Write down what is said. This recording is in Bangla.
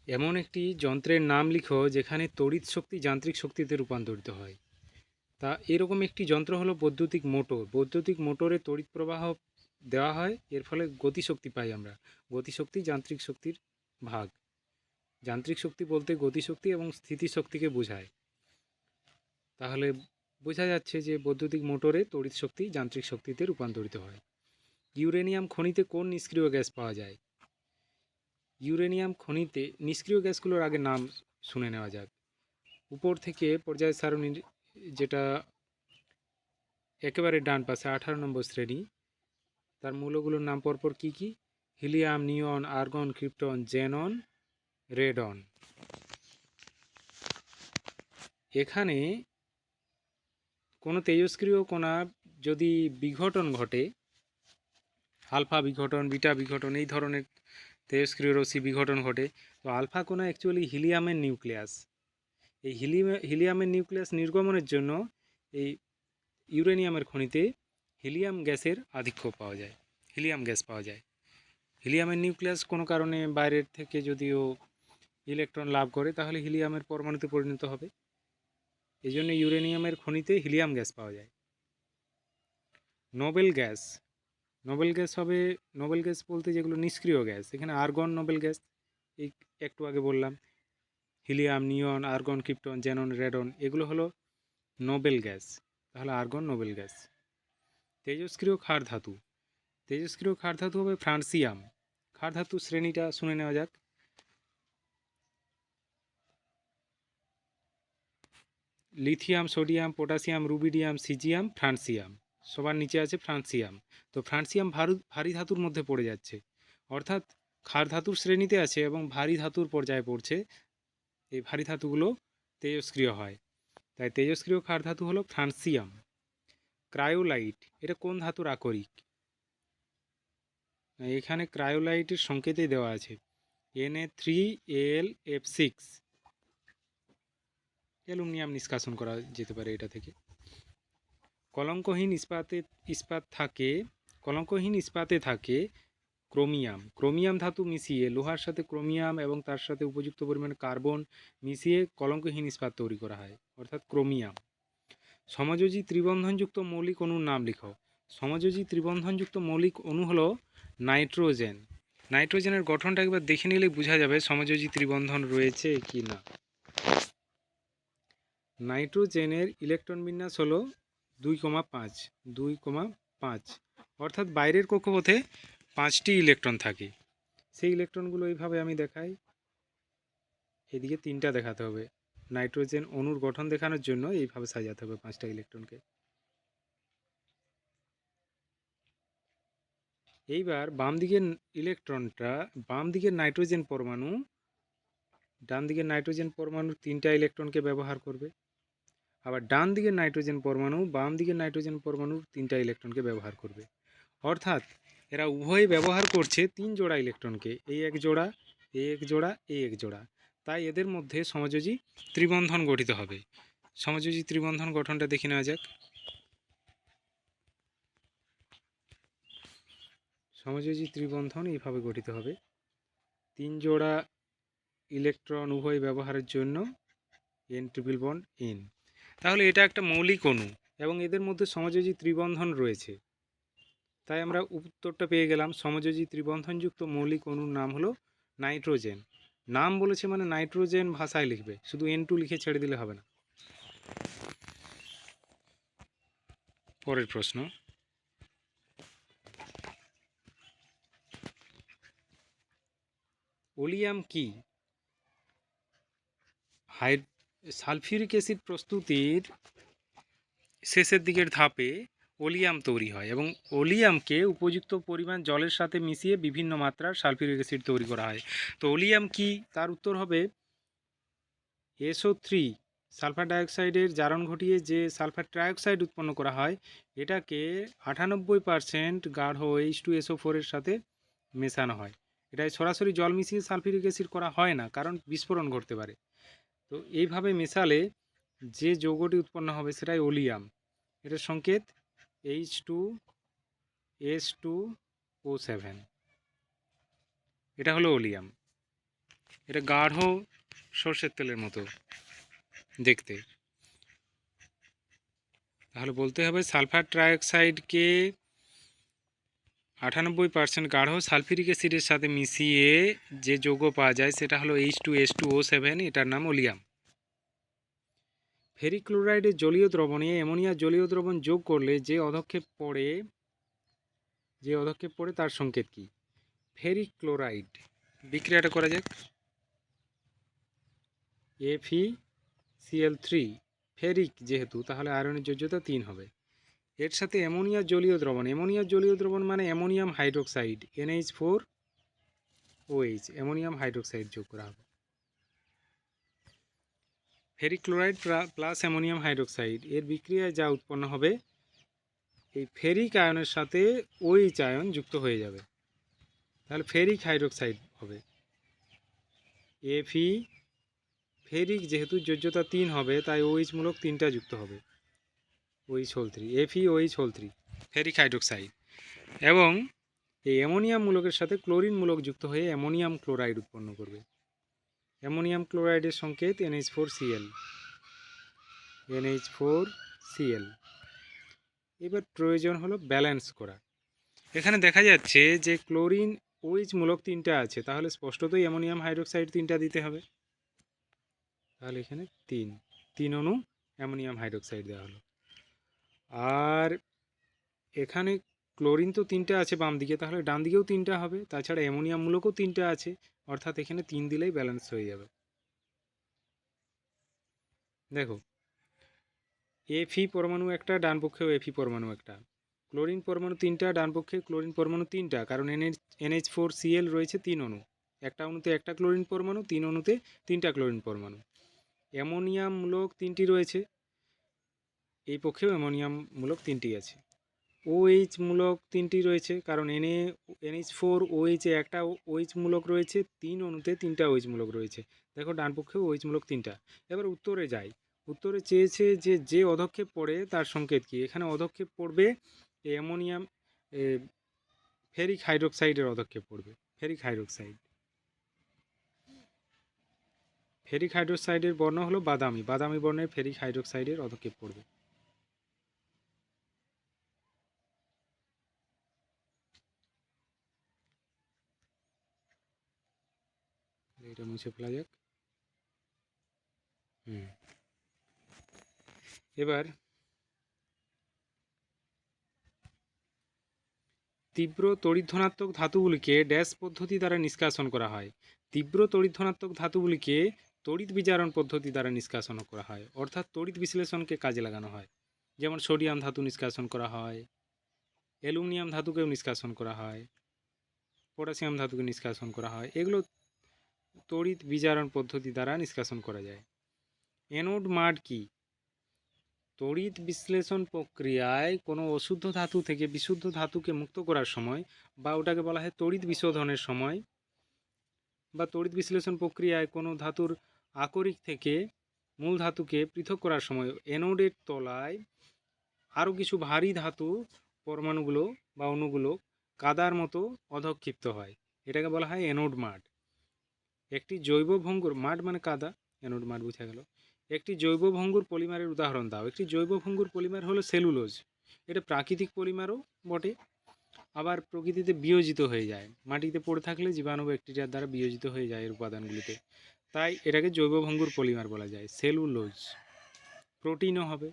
এমন একটি যন্ত্রের নাম লিখো যেখানে তড়িৎ শক্তি যান্ত্রিক শক্তিতে রূপান্তরিত হয়। তা এরকম একটি যন্ত্র হলো বৈদ্যুতিক মোটর। বৈদ্যুতিক মোটরে তড়িৎ প্রবাহ দেওয়া হয়, এর ফলে গতিশক্তি পাই আমরা। গতিশক্তি যান্ত্রিক শক্তির ভাগ। যান্ত্রিক শক্তি বলতে গতিশক্তি এবং স্থিতিশক্তিকে বোঝায়। তাহলে বোঝা যাচ্ছে যে বৈদ্যুতিক মোটরে তড়িৎ শক্তি যান্ত্রিক শক্তিতে রূপান্তরিত হয়। ইউরেনিয়াম খনিতে কোন নিষ্ক্রিয় গ্যাস পাওয়া যায়? ইউরেনিয়াম খনিতে নিষ্ক্রিয় গ্যাসগুলোর আগে নাম শুনে নেওয়া যাক। উপর থেকে পর্যায় সারণীর যেটা একেবারে ডান পাশে 18 নম্বর শ্রেণী, তার মূলগুলোর নাম পরপর কি কি? হিলিয়াম, নিয়ন, আর্গন, ক্রিপ্টন, জেনন, রেডন। এখানে কোনো তেজস্ক্রিয় কণা যদি বিঘটন ঘটে, আলফা বিঘটন, বিটা বিঘটন, এই ধরনের তেজস্ক্রিয় রশ্মি বিঘটন ঘটে, তো আলফা কণা অ্যাকচুয়ালি হিলিয়ামের নিউক্লিয়াস। এই হিলিয়ামের নিউক্লিয়াস নির্গমনের জন্য এই ইউরেনিয়ামের খনিতে হিলিয়াম গ্যাসের আধিক্য পাওয়া যায়, হিলিয়াম গ্যাস পাওয়া যায়। হিলিয়ামের নিউক্লিয়াস কোনো কারণে বাইরের থেকে যদিও ইলেকট্রন লাভ করে, তাহলে হিলিয়ামের পরমাণুতে পরিণত হবে। এই জন্য ইউরেনিয়ামের খনিতে হিলিয়াম গ্যাস পাওয়া যায়। নোবেল গ্যাস, নোবেল গ্যাস হবে, নোবেল গ্যাস বলতে যেগুলো নিষ্ক্রিয় গ্যাস, এখানে আর্গন নোবেল গ্যাস, এই একটু আগে বললাম হিলিয়াম, নিয়ন, আর্গন, ক্রিপ্টন, জেনন, রেডন, এগুলো হলো নোবেল গ্যাস। তাহলে আর্গন নোবেল গ্যাস। তেজস্ক্রিয় ক্ষার ধাতু, তেজস্ক্রিয় ক্ষার ধাতু হবে ফ্রান্সিয়াম। ক্ষার ধাতু শ্রেণীটা শুনে নেওয়া যাক। Lithium, sodium, potassium, rubidium, caesium, francium. সবার নিচে আছে ফ্রান্সিয়াম। তো ফ্রান্সিয়াম ভারী ধাতুর মধ্যে পড়ে যাচ্ছে, অর্থাৎ ক্ষার ধাতুর শ্রেণীতে আছে এবং ভারী ধাতুর পর্যায়ে পড়ছে। এই ভারী ধাতুগুলো তেজস্ক্রিয় হয়, তাই তেজস্ক্রিয় ক্ষার ধাতু হলো ফ্রান্সিয়াম। ক্রায়োলাইট, এটা কোন ধাতুর আকরিক? এখানে ক্রায়োলাইটের সংকেতেই দেওয়া আছে Na3Al_F6। অ্যালুমিনিয়াম নিষ্কাশন করা যেতে পারে এটা থেকে। কলঙ্কহীন ইস্পাতে থাকে ক্রোমিয়াম। ক্রোমিয়াম ধাতু মিশিয়ে লোহার সাথে ক্রোমিয়াম এবং তার সাথে উপযুক্ত পরিমাণে কার্বন মিশিয়ে কলঙ্কহীন ইস্পাত তৈরি করা হয়, অর্থাৎ ক্রোমিয়াম। সমযোজী ত্রিবন্ধনযুক্ত মৌলিক অণুর নাম লিখো। সমযোজী ত্রিবন্ধনযুক্ত মৌলিক অণু হলো নাইট্রোজেন। নাইট্রোজেনের গঠনটা একবার দেখে নিলেই বোঝা যাবে সমযোজী ত্রিবন্ধন রয়েছে কি না। নাইট্রোজেনের ইলেকট্রন বিন্যাস হলো 2,5 2,5, অর্থাৎ বাইরের কক্ষপথে 5টি ইলেকট্রন থাকে। সেই ইলেকট্রনগুলো এইভাবে আমি দেখাই, এদিকে 3টা দেখাতে হবে। নাইট্রোজেন অণুর গঠন দেখানোর জন্য এইভাবে সাজাতে হবে 5টা ইলেকট্রনকে। এইবার বাম দিকের ইলেকট্রনটা, বাম দিকের নাইট্রোজেন পরমাণু ডান দিকের নাইট্রোজেন পরমাণুর 3টা ইলেকট্রনকে ব্যবহার করবে। আবার ডান দিকের নাইট্রোজেন পরমাণু বাম দিকের নাইট্রোজেন পরমাণুর 3টা ইলেকট্রনকে ব্যবহার করবে। অর্থাৎ এরা উভয়ই ব্যবহার করছে 3 জোড়া ইলেকট্রনকে, এই এক জোড়া, এই এক জোড়া, এই এক জোড়া। তাই এদের মধ্যে সমযোজী ত্রিবন্ধন গঠিত হবে। সমযোজী ত্রিবন্ধন গঠনটা দেখে নেওয়া যাক। সমযোজী ত্রিবন্ধন এইভাবে গঠিত হবে, 3 জোড়া ইলেকট্রন উভয় ব্যবহারের জন্য N ট্রিপল বন্ড N। তাহলে এটা একটা মৌলিক অণু এবং এদের মধ্যে সমযোজী ত্রিবন্ধন রয়েছে, তাই আমরা উত্তরটা পেয়ে গেলাম। সমযোজী ত্রিবন্ধনযুক্ত মৌলিক অণুর নাম হলো নাইট্রোজেন। নাম বলেছে মানে নাইট্রোজেন ভাষায় লিখবে, শুধু N2 লিখে ছেড়ে দিলে হবে না। পরের প্রশ্ন, ওলিয়াম কি? সালফিউরিক অ্যাসিড প্রস্তুতির শেষের দিকের ধাপে ওলিয়াম তৈরি হয় এবং ওলিয়ামকে উপযুক্ত পরিমাণ জলের সাথে মিশিয়ে বিভিন্ন মাত্রার সালফিউরিক অ্যাসিড তৈরি করা হয়। তো ওলিয়াম কি? তার উত্তর হবে SO3, সালফার ডাইঅক্সাইডের জারণ ঘটিয়ে যে সালফার ট্রাইঅক্সাইড উৎপন্ন করা হয়, এটাকে 98% গাঢ় H2SO4 এর সাথে মেশানো হয়। এটাই সরাসরি জল মিশিয়ে সালফিউরিক অ্যাসিড করা হয় না, কারণ বিস্ফোরণ ঘটতে পারে। তো এইভাবে মেশালে যে যৌগটি উৎপন্ন হবে সেটাই ওলিয়াম। এটার সংকেত H2S2O7। এটা হলো ওলিয়াম। এটা গাঢ় সর্ষের তেলের মতো দেখতে। তাহলে বলতে হবে সালফার ট্রাইঅক্সাইডকে 98% গাঢ় সালফিউরিক অ্যাসিডের সাথে মিশিয়ে যে যৌগ পাওয়া যায় সেটা হলো H2S2O7, এটার নাম ওলিয়াম। ফেরিক ক্লোরাইডের জলীয় দ্রবণে অ্যামোনিয়া জলীয় দ্রবণ যোগ করলে যে অধক্ষেপ পড়ে তার সংকেত কি? ফেরিক ক্লোরাইড বিক্রিয়াটা করা যাক। FeCl3, ফেরিক যেহেতু তাহলে আয়রনের যোজ্যতা 3 হবে। এর সাথে অ্যামোনিয়া জলীয় দ্রবণ মানে ammonium hydroxide NH4OH, ammonium hydroxide যোগ করা হবে। Ferric chloride plus ammonium hydroxide এর বিক্রিয়ায় যা উৎপন্ন হবে, এই ফেরিক আয়নের সাথে OH আয়ন যুক্ত হয়ে যাবে, তাহলে ফেরিক হাইড্রোক্সাইড হবে। Fe, ফেরিক যেহেতু যোজ্যতা 3 হবে তাই OH মূলক 3টা যুক্ত হবে, OH3, FeOH3, ফেরিক হাইড্রোক্সাইড। এবং এই অ্যামোনিয়াম মূলকের সাথে ক্লোরিন মূলক যুক্ত হয়ে অ্যামোনিয়াম ক্লোরাইড উৎপন্ন করবে। অ্যামোনিয়াম ক্লোরাইডের সংকেত NH4Cl। এবার প্রয়োজন হলো ব্যালেন্স করা। এখানে দেখা যাচ্ছে যে ক্লোরিন OH মূলক 3টা আছে, তাহলে স্পষ্টতই অ্যামোনিয়াম হাইড্রোক্সাইড 3টা দিতে হবে। তাহলে এখানে 3 অণু অ্যামোনিয়াম হাইড্রোক্সাইড দেওয়া হলো। আর এখানে ক্লোরিন তো 3টা আছে বাম দিকে, তাহলে ডান দিকেও 3টা হবে। তাছাড়া অ্যামোনিয়াম মূলকও 3টা আছে, অর্থাৎ এখানে 3 দিলেই ব্যালেন্স হয়ে যাবে। দেখো, Fe পরমাণু একটা, ডান পক্ষেও Fe পরমাণু একটা। ক্লোরিন পরমাণু 3টা, ডান পক্ষে ক্লোরিন পরমাণু 3টা, কারণ NH4Cl রয়েছে 3 অণু। একটা অণুতে একটা ক্লোরিন পরমাণু, 3 অণুতে 3টা ক্লোরিন পরমাণু। অ্যামোনিয়াম মূলক 3টি রয়েছে, এই পক্ষেও অ্যামোনিয়াম মূলক 3টি আছে। OH মূলক 3টি রয়েছে, কারণ NH4OH এ একটা OH মূলক রয়েছে, 3 অণুতে 3টা OH মূলক রয়েছে। দেখো ডান পক্ষেও OH মূলক 3টা। এবার উত্তরে যাই। উত্তরে চেয়েছে যে অধক্ষেপ পড়ে তার সংকেত কি। এখানে অধক্ষেপ পড়বে এই অ্যামোনিয়াম ফেরিক হাইড্রোক্সাইডের অধক্ষেপ পড়বে, ফেরিক হাইড্রোক্সাইডের বর্ণ হলো বাদামি বর্ণের ফেরিক হাইড্রোক্সাইডের অধক্ষেপ পড়বে। এটা মুছে ফেলা যাক। এবার তীব্র তড়িৎধনাত্মক ধাতুগুলিকে ড্যাশ পদ্ধতি দ্বারা নিষ্কাশন করা হয়। তীব্র তড়িৎধনাত্মক ধাতুগুলিকে তড়িৎ বিজারণ পদ্ধতি দ্বারা নিষ্কাশন করা হয়, অর্থাৎ তড়িৎ বিশ্লেষণকে কাজে লাগানো হয়। যেমন সোডিয়াম ধাতু নিষ্কাশন করা হয়, অ্যালুমিনিয়াম ধাতুকেও নিষ্কাশন করা হয়, পটাশিয়াম ধাতুকে নিষ্কাশন করা হয়। এগুলো তড়িৎ বিজারণ পদ্ধতি দ্বারা নিষ্কাশন করা যায়। অ্যানোড মাড কি? তড়িৎ বিশ্লেষণ প্রক্রিয়ায় কোনো অশুদ্ধ ধাতু থেকে বিশুদ্ধ ধাতুকে মুক্ত করার সময়, বা ওটাকে বলা হয় তড়িৎ বিশোধনের সময়, বা তড়িৎ বিশ্লেষণ প্রক্রিয়ায় কোনো ধাতুর আকরিক থেকে মূল ধাতুকে পৃথক করার সময় অ্যানোডের তলায় আরও কিছু ভারী ধাতু পরমাণুগুলো বা অণুগুলো কাদার মতো অধক্ষিপ্ত হয়, এটাকে বলা হয় অ্যানোড মাড। একটি জৈব ভঙ্গুর, মাড মানে কাদা, অ্যানোড মাড বোঝা গেল। একটি জৈব ভঙ্গুর পলিমারের উদাহরণ দাও। একটি জৈব ভঙ্গুর পলিমার হলো সেলুলোজ। এটা প্রাকৃতিক পলিমারও বটে, আবার প্রকৃতিতে বিয়োজিত হয়ে যায়, মাটিতে পড়ে থাকলে জীবাণু ব্যাকটেরিয়ার দ্বারা বিয়োজিত হয়ে যায় এর উপাদানগুলিতে, তাই এটাকে জৈব ভঙ্গুর পলিমার বলা যায়। সেলুলোজ প্রোটিনও হবে,